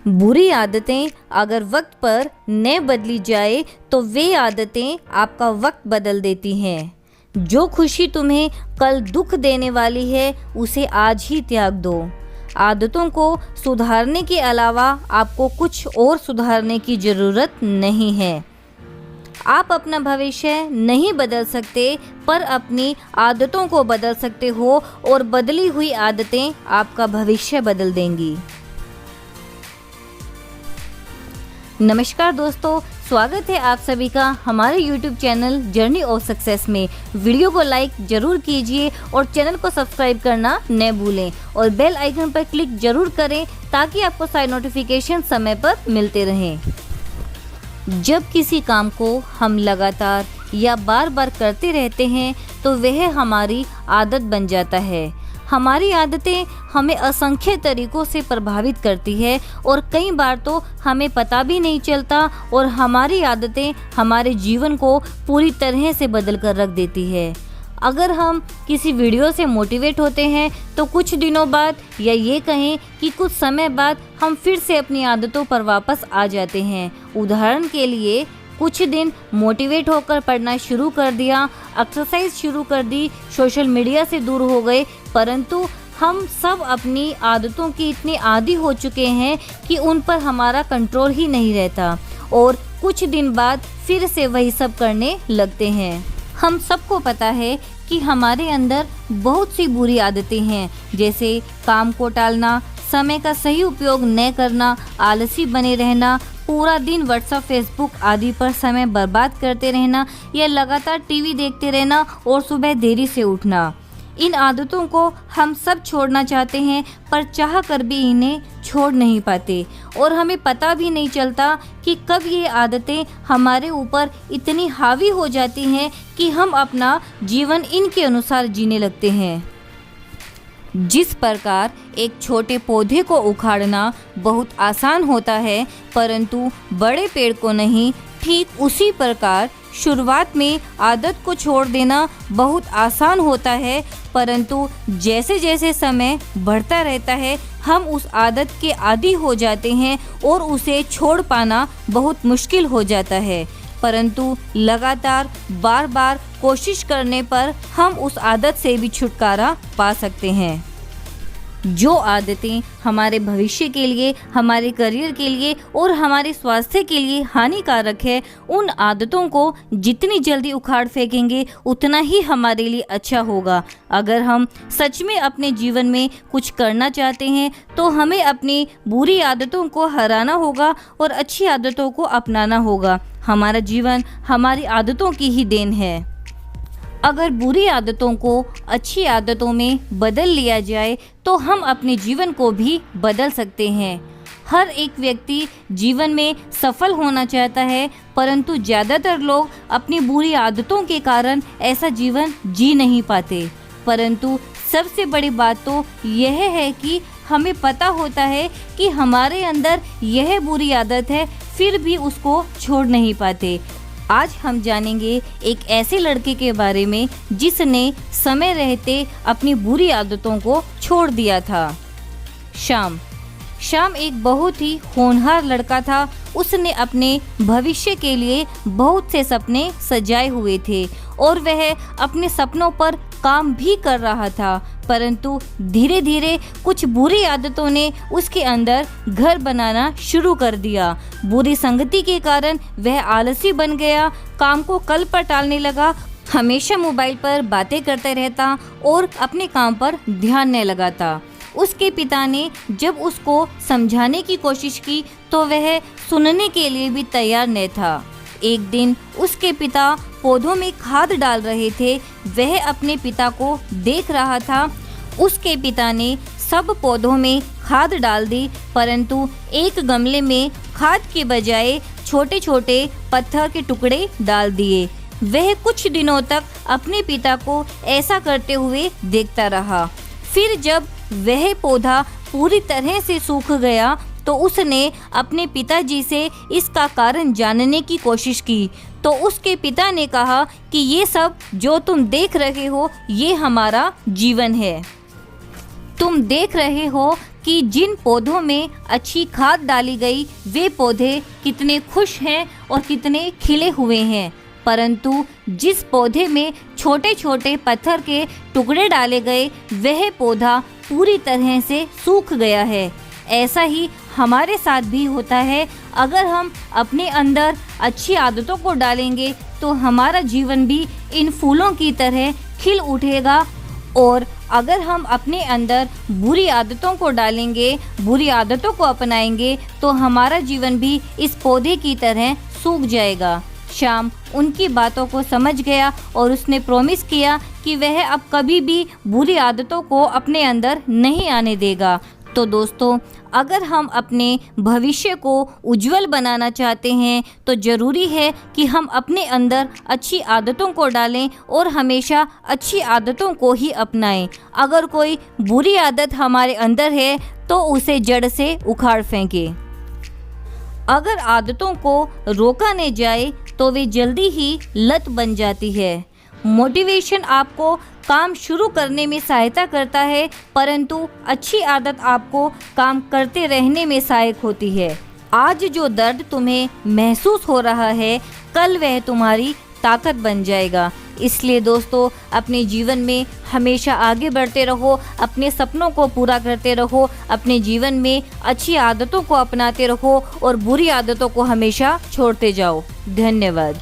बुरी आदतें अगर वक्त पर न बदली जाए तो वे आदतें आपका वक्त बदल देती हैं। जो खुशी तुम्हें कल दुख देने वाली है उसे आज ही त्याग दो। आदतों को सुधारने के अलावा आपको कुछ और सुधारने की ज़रूरत नहीं है। आप अपना भविष्य नहीं बदल सकते, पर अपनी आदतों को बदल सकते हो और बदली हुई आदतें आपका भविष्य बदल देंगी। नमस्कार दोस्तों, स्वागत है आप सभी का हमारे YouTube channel journey of success में। वीडियो को लाइक जरूर कीजिए और चैनल को सब्सक्राइब करना न भूलें और बेल आइकन पर क्लिक जरूर करें ताकि आपको सारे नोटिफिकेशन समय पर मिलते रहें। जब किसी काम को हम लगातार या बार बार करते रहते हैं तो वह हमारी आदत बन जाता है। हमारी आदतें हमें असंख्य तरीकों से प्रभावित करती है और कई बार तो हमें पता भी नहीं चलता और हमारी आदतें हमारे जीवन को पूरी तरह से बदल कर रख देती है। अगर हम किसी वीडियो से मोटिवेट होते हैं तो कुछ दिनों बाद या ये कहें कि कुछ समय बाद हम फिर से अपनी आदतों पर वापस आ जाते हैं। उदाहरण के लिए कुछ दिन मोटिवेट होकर पढ़ना शुरू कर दिया, एक्सरसाइज शुरू कर दी, सोशल मीडिया से दूर हो गए, परंतु हम सब अपनी आदतों की इतने आदी हो चुके हैं कि उन पर हमारा कंट्रोल ही नहीं रहता और कुछ दिन बाद फिर से वही सब करने लगते हैं। हम सबको पता है कि हमारे अंदर बहुत सी बुरी आदतें हैं, जैसे काम को टालना, समय का सही उपयोग न करना, आलसी बने रहना, पूरा दिन व्हाट्सएप, फेसबुक आदि पर समय बर्बाद करते रहना या लगातार टीवी देखते रहना और सुबह देरी से उठना। इन आदतों को हम सब छोड़ना चाहते हैं, पर चाह कर भी इन्हें छोड़ नहीं पाते और हमें पता भी नहीं चलता कि कब ये आदतें हमारे ऊपर इतनी हावी हो जाती हैं कि हम अपना जीवन इनके अनुसार जीने लगते हैं। जिस प्रकार एक छोटे पौधे को उखाड़ना बहुत आसान होता है, परंतु बड़े पेड़ को नहीं, ठीक उसी प्रकार शुरुआत में आदत को छोड़ देना बहुत आसान होता है, परंतु जैसे जैसे समय बढ़ता रहता है हम उस आदत के आदी हो जाते हैं और उसे छोड़ पाना बहुत मुश्किल हो जाता है। परंतु लगातार बार बार कोशिश करने पर हम उस आदत से भी छुटकारा पा सकते हैं। जो आदतें हमारे भविष्य के लिए, हमारे करियर के लिए और हमारे स्वास्थ्य के लिए हानिकारक है, उन आदतों को जितनी जल्दी उखाड़ फेंकेंगे उतना ही हमारे लिए अच्छा होगा। अगर हम सच में अपने जीवन में कुछ करना चाहते हैं तो हमें अपनी बुरी आदतों को हराना होगा और अच्छी आदतों को अपनाना होगा। हमारा जीवन हमारी आदतों की ही देन है। अगर बुरी आदतों को अच्छी आदतों में बदल लिया जाए तो हम अपने जीवन को भी बदल सकते हैं। हर एक व्यक्ति जीवन में सफल होना चाहता है, परंतु ज़्यादातर लोग अपनी बुरी आदतों के कारण ऐसा जीवन जी नहीं पाते। परंतु सबसे बड़ी बात तो यह है कि हमें पता होता है कि हमारे अंदर यह बुरी आदत है, फिर भी उसको छोड़ नहीं पाते। आज हम जानेंगे एक ऐसे लड़के के बारे में जिसने समय रहते अपनी बुरी आदतों को छोड़ दिया था। श्याम एक बहुत ही होनहार लड़का था। उसने अपने भविष्य के लिए बहुत से सपने सजाए हुए थे और वह अपने सपनों पर काम भी कर रहा था, परंतु धीरे धीरे कुछ बुरी आदतों ने उसके अंदर घर बनाना शुरू कर दिया। बुरी संगति के कारण वह आलसी बन गया, काम को कल पर टालने लगा, हमेशा मोबाइल पर बातें करते रहता और अपने काम पर ध्यान न लगाता। उसके पिता ने जब उसको समझाने की कोशिश की तो वह सुनने के लिए भी तैयार न था। एक दिन उसके पिता पौधों में खाद डाल रहे थे। वह अपने पिता को देख रहा था। उसके पिता ने सब पौधों में खाद डाल दी, परंतु एक गमले में खाद के बजाय छोटे छोटे पत्थर के टुकड़े डाल दिए। वह कुछ दिनों तक अपने पिता को ऐसा करते हुए देखता रहा। फिर जब वह पौधा पूरी तरह से सूख गया तो उसने अपने पिताजी से इसका कारण जानने की कोशिश की, तो उसके पिता ने कहा कि ये सब जो तुम देख रहे हो ये हमारा जीवन है। तुम देख रहे हो कि जिन पौधों में अच्छी खाद डाली गई वे पौधे कितने खुश हैं और कितने खिले हुए हैं, परंतु जिस पौधे में छोटे छोटे पत्थर के टुकड़े डाले गए वह पौधा पूरी तरह से सूख गया है। ऐसा ही हमारे साथ भी होता है। अगर हम अपने अंदर अच्छी आदतों को डालेंगे तो हमारा जीवन भी इन फूलों की तरह खिल उठेगा, और अगर हम अपने अंदर बुरी आदतों को डालेंगे, बुरी आदतों को अपनाएंगे तो हमारा जीवन भी इस पौधे की तरह सूख जाएगा। श्याम उनकी बातों को समझ गया और उसने प्रॉमिस किया कि वह अब कभी भी बुरी आदतों को अपने अंदर नहीं आने देगा। तो दोस्तों, अगर हम अपने भविष्य को उज्जवल बनाना चाहते हैं तो ज़रूरी है कि हम अपने अंदर अच्छी आदतों को डालें और हमेशा अच्छी आदतों को ही अपनाएं। अगर कोई बुरी आदत हमारे अंदर है तो उसे जड़ से उखाड़ फेंकें। अगर आदतों को रोका नहीं जाए तो वे जल्दी ही लत बन जाती है। मोटिवेशन आपको काम शुरू करने में सहायता करता है, परंतु अच्छी आदत आपको काम करते रहने में सहायक होती है। आज जो दर्द तुम्हें महसूस हो रहा है, कल वह तुम्हारी ताकत बन जाएगा। इसलिए दोस्तों, अपने जीवन में हमेशा आगे बढ़ते रहो, अपने सपनों को पूरा करते रहो, अपने जीवन में अच्छी आदतों को अपनाते रहो और बुरी आदतों को हमेशा छोड़ते जाओ। धन्यवाद।